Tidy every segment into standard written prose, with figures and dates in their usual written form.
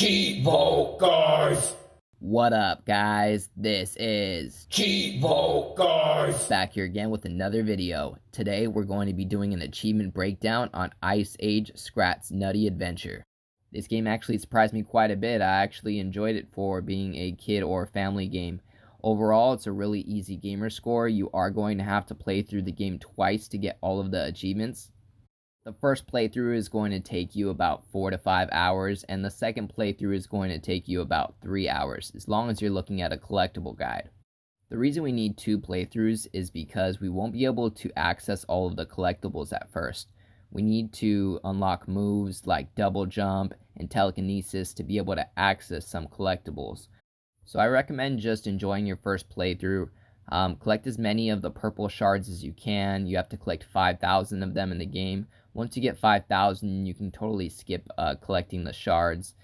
Cheevo, guys! What up, guys? This is Cheevo, guys! back here again with another video. Today we're going to be doing an achievement breakdown on Ice Age Scrat's Nutty Adventure. This game actually surprised me quite a bit. I actually enjoyed it for being a kid or family game. Overall, it's a really easy gamer score. You are going to have to play through the game twice to get all of the achievements. The first playthrough is going to take you about 4 to 5 hours, and the second playthrough is going to take you about 3 hours, as long as you're looking at a collectible guide. The reason we need 2 playthroughs is because we won't be able to access all of the collectibles at first. We need to unlock moves like double jump and telekinesis to be able to access some collectibles. So I recommend just enjoying your first playthrough. Collect as many of the purple shards as you can. You have to collect 5,000 of them in the game. Once you get 5,000, you can totally skip collecting the shards.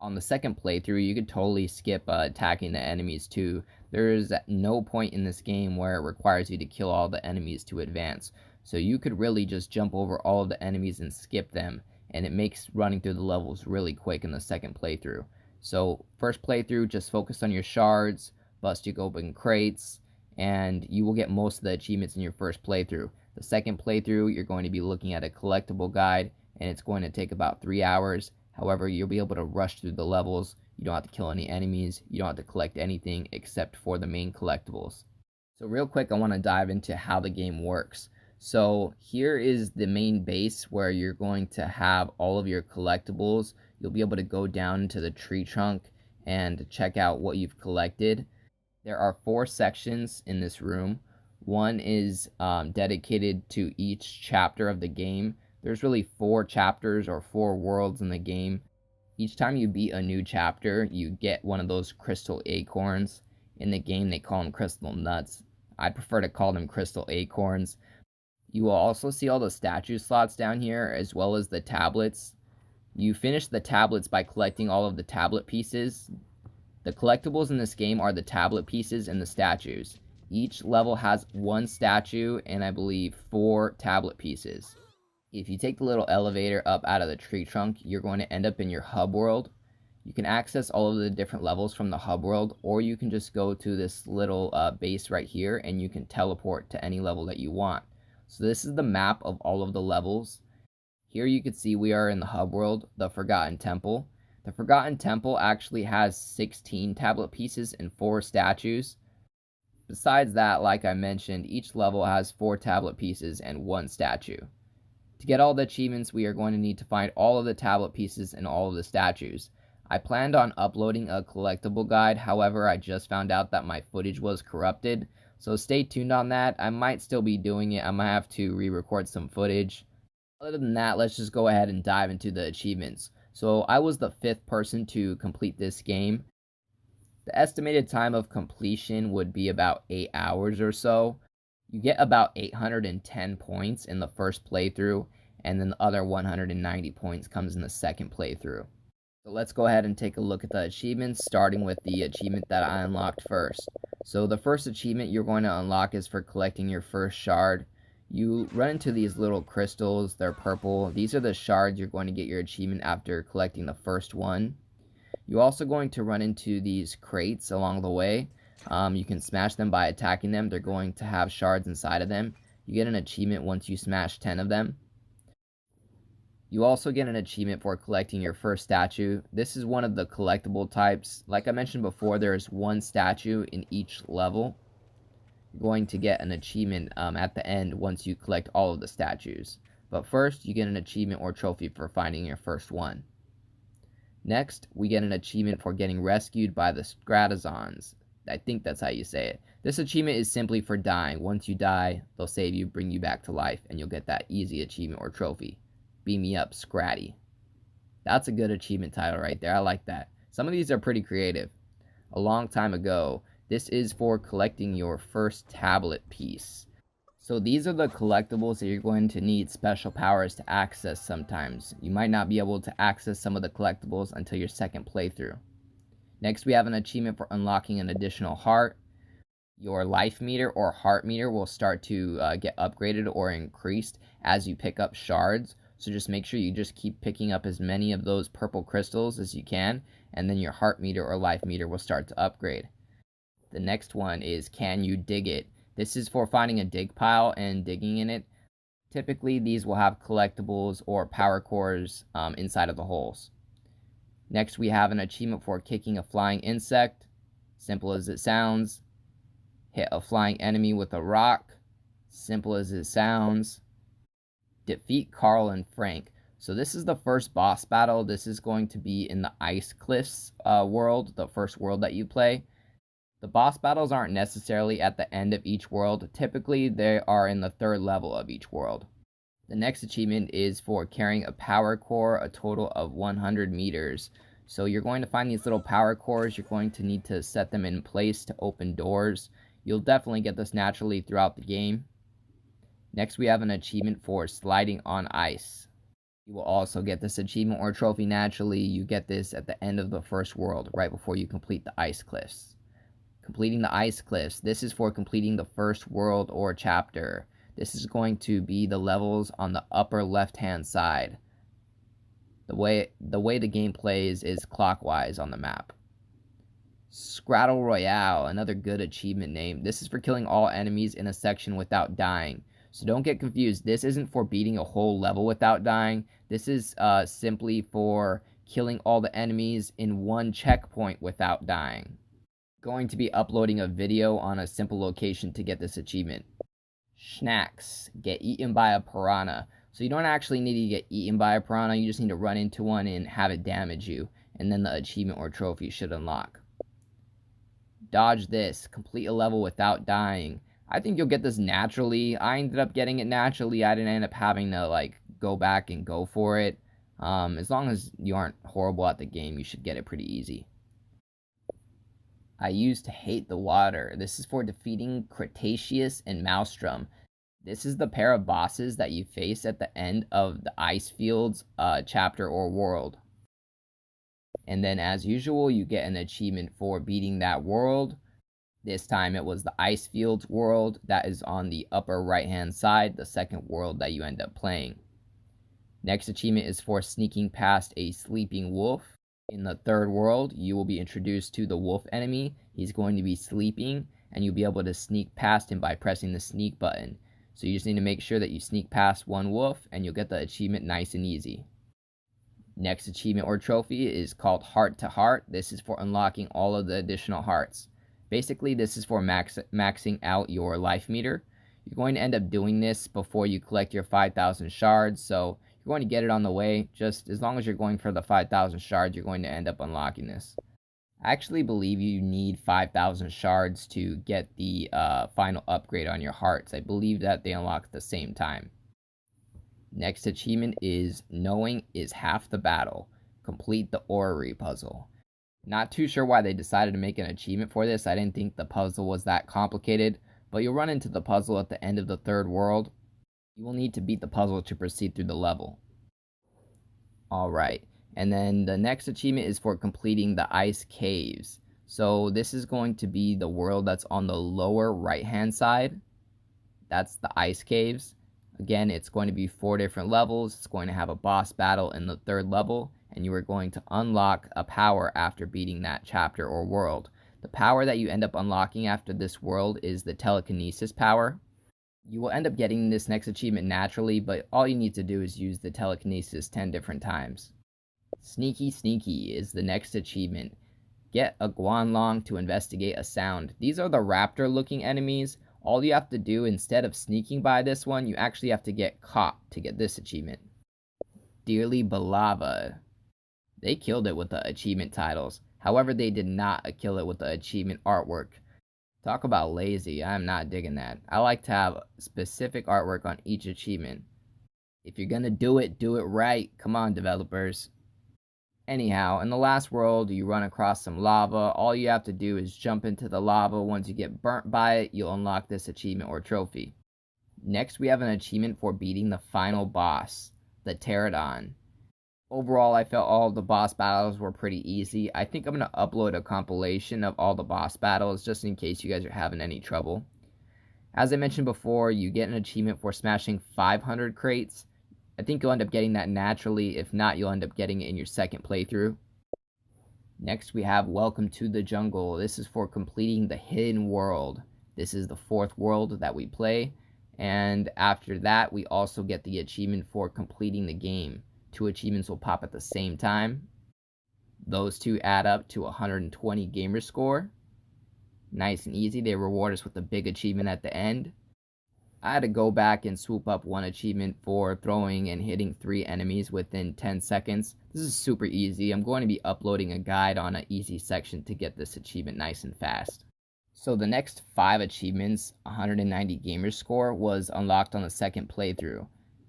On the second playthrough, you could totally skip attacking the enemies too. There is no point in this game where it requires you to kill all the enemies to advance. So you could really just jump over all of the enemies and skip them, and it makes running through the levels really quick in the second playthrough. So first playthrough, just focus on your shards, bust your open crates, and you will get most of the achievements in your first playthrough. The second playthrough, you're going to be looking at a collectible guide, and it's going to take about 3 hours. However, you'll be able to rush through the levels. You don't have to kill any enemies. You don't have to collect anything except for the main collectibles. So real quick, I want to dive into how the game works. So here is the main base where you're going to have all of your collectibles. You'll be able to go down into the tree trunk and check out what you've collected. There are 4 sections in this room. One is dedicated to each chapter of the game. There's really 4 chapters or 4 worlds in the game. Each time you beat a new chapter, you get one of those crystal acorns. In the game, they call them crystal nuts. I prefer to call them crystal acorns. You will also see all the statue slots down here, as well as the tablets. You finish the tablets by collecting all of the tablet pieces. The collectibles in this game are the tablet pieces and the statues. Each level has 1 statue and I believe 4 tablet pieces. If you take the little elevator up out of the tree trunk, you're going to end up in your hub world. You can access all of the different levels from the hub world, or you can just go to this little base right here and you can teleport to any level that you want. So this is the map of all of the levels. Here you can see we are in the hub world, the Forgotten Temple. The Forgotten Temple actually has 16 tablet pieces and 4 statues. Besides that, like I mentioned, each level has 4 tablet pieces and 1 statue. To get all the achievements, we are going to need to find all of the tablet pieces and all of the statues. I planned on uploading a collectible guide, however, I just found out that my footage was corrupted. So stay tuned on that. I might still be doing it. I might have to re-record some footage. Other than that, let's just go ahead and dive into the achievements. So I was the 5th person to complete this game. The estimated time of completion would be about 8 hours or so. You get about 810 points in the first playthrough, and then the other 190 points comes in the second playthrough. So let's go ahead and take a look at the achievements, starting with the achievement that I unlocked first. So the first achievement you're going to unlock is for collecting your first shard. You run into these little crystals, they're purple. These are the shards you're going to get your achievement after collecting the first one. You're also going to run into these crates along the way. You can smash them by attacking them. They're going to have shards inside of them. You get an achievement once you smash 10 of them. You also get an achievement for collecting your first statue. This is one of the collectible types. Like I mentioned before, there is 1 statue in each level. You're going to get an achievement at the end once you collect all of the statues. But first, you get an achievement or trophy for finding your first one. Next, we get an achievement for getting rescued by the Scratazons. I think that's how you say it. This achievement is simply for dying. Once you die, they'll save you, bring you back to life, and you'll get that easy achievement or trophy. Beam me up, Scratty. That's a good achievement title right there. I like that. Some of these are pretty creative. A long time ago, this is for collecting your first tablet piece. So these are the collectibles that you're going to need special powers to access sometimes. You might not be able to access some of the collectibles until your second playthrough. Next, we have an achievement for unlocking an additional heart. Your life meter or heart meter will start to get upgraded or increased as you pick up shards. So just make sure you just keep picking up as many of those purple crystals as you can, and then your heart meter or life meter will start to upgrade. The next one is Can You Dig It? This is for finding a dig pile and digging in it. Typically, these will have collectibles or power cores inside of the holes. Next, we have an achievement for kicking a flying insect. Simple as it sounds. Hit a flying enemy with a rock. Simple as it sounds. Defeat Carl and Frank. So this is the first boss battle. This is going to be in the Ice Cliffs world, the first world that you play. The boss battles aren't necessarily at the end of each world. Typically, they are in the third level of each world. The next achievement is for carrying a power core a total of 100 meters. So you're going to find these little power cores. You're going to need to set them in place to open doors. You'll definitely get this naturally throughout the game. Next, we have an achievement for sliding on ice. You will also get this achievement or trophy naturally. You get this at the end of the first world, right before you complete the ice cliffs. Completing the ice cliffs. This is for completing the first world or chapter. This is going to be the levels on the upper left-hand side. The way the game plays is clockwise on the map. Scrattle Royale, another good achievement name. This is for killing all enemies in a section without dying. So don't get confused. This isn't for beating a whole level without dying. This is simply for killing all the enemies in one checkpoint without dying. Going to be uploading a video on a simple location to get this achievement. Snacks. Get eaten by a piranha. So you don't actually need to get eaten by a piranha. You just need to run into one and have it damage you. And then the achievement or trophy should unlock. Dodge this. Complete a level without dying. I think you'll get this naturally. I ended up getting it naturally. I didn't end up having to go back and go for it. As long as you aren't horrible at the game, you should get it pretty easy. I used to hate the water. This is for defeating Cretaceous and Maelstrom. This is the pair of bosses that you face at the end of the Ice Fields chapter or world. And then as usual, you get an achievement for beating that world. This time it was the Ice Fields world that is on the upper right hand side, the second world that you end up playing. Next achievement is for sneaking past a sleeping wolf. In the third world, you will be introduced to the wolf enemy. He's going to be sleeping, and you'll be able to sneak past him by pressing the sneak button. So you just need to make sure that you sneak past one wolf, and you'll get the achievement nice and easy. Next achievement or trophy is called Heart to Heart. This is for unlocking all of the additional hearts. Basically, this is for maxing out your life meter. You're going to end up doing this before you collect your 5,000 shards, so you're going to get it on the way. Just as long as you're going for the 5,000 shards, you're going to end up unlocking this. I actually believe you need 5,000 shards to get the final upgrade on your hearts. I believe that they unlock at the same time. Next achievement is Knowing is Half the Battle. Complete the orrery puzzle. Not too sure why they decided to make an achievement for this. I didn't think the puzzle was that complicated, but you'll run into the puzzle at the end of the third world. You will need to beat the puzzle to proceed through the level. Alright, and then the next achievement is for completing the ice caves. So this is going to be the world that's on the lower right hand side. That's the ice caves. Again, it's going to be 4 different levels. It's going to have a boss battle in the third level, and you are going to unlock a power after beating that chapter or world. The power that you end up unlocking after this world is the telekinesis power. You will end up getting this next achievement naturally, but all you need to do is use the telekinesis 10 different times. Sneaky Sneaky is the next achievement. Get a Guanlong to investigate a sound. These are the raptor looking enemies. All you have to do, instead of sneaking by this one, you actually have to get caught to get this achievement. Dearly Beloved. They killed it with the achievement titles. However, they did not kill it with the achievement artwork. Talk about lazy. I'm not digging that. I like to have specific artwork on each achievement. If you're gonna do it right. Come on, developers. Anyhow, in the last world, you run across some lava. All you have to do is jump into the lava. Once you get burnt by it, you'll unlock this achievement or trophy. Next, we have an achievement for beating the final boss, the Pterodon. Overall, I felt all the boss battles were pretty easy. I think I'm going to upload a compilation of all the boss battles just in case you guys are having any trouble. As I mentioned before, you get an achievement for smashing 500 crates. I think you'll end up getting that naturally. If not, you'll end up getting it in your second playthrough. Next, we have Welcome to the Jungle. This is for completing the hidden world. This is the 4th world that we play. And after that, we also get the achievement for completing the game. 2 achievements will pop at the same time. Those 2 add up to 120 gamer score. Nice and easy. They reward us with a big achievement at the end. I had to go back and swoop up 1 achievement for throwing and hitting 3 enemies within 10 seconds. This is super easy. I'm going to be uploading a guide on an easy section to get this achievement nice and fast. So the next 5 achievements, 190 gamer score, was unlocked on the second playthrough.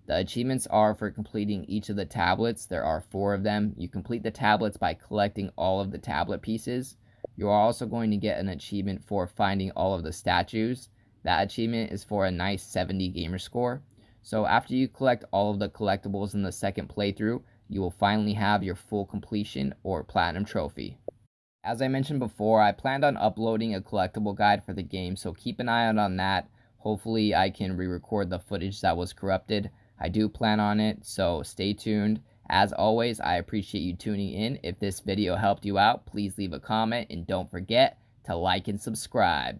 The achievements are for completing each of the tablets. There are 4 of them. You complete the tablets by collecting all of the tablet pieces. You are also going to get an achievement for finding all of the statues. That achievement is for a nice 70 gamer score. So after you collect all of the collectibles in the second playthrough, you will finally have your full completion or platinum trophy. As I mentioned before, I planned on uploading a collectible guide for the game, so keep an eye out on that. Hopefully I can re-record the footage that was corrupted. I do plan on it, so stay tuned. As always, I appreciate you tuning in. If this video helped you out, please leave a comment and don't forget to like and subscribe.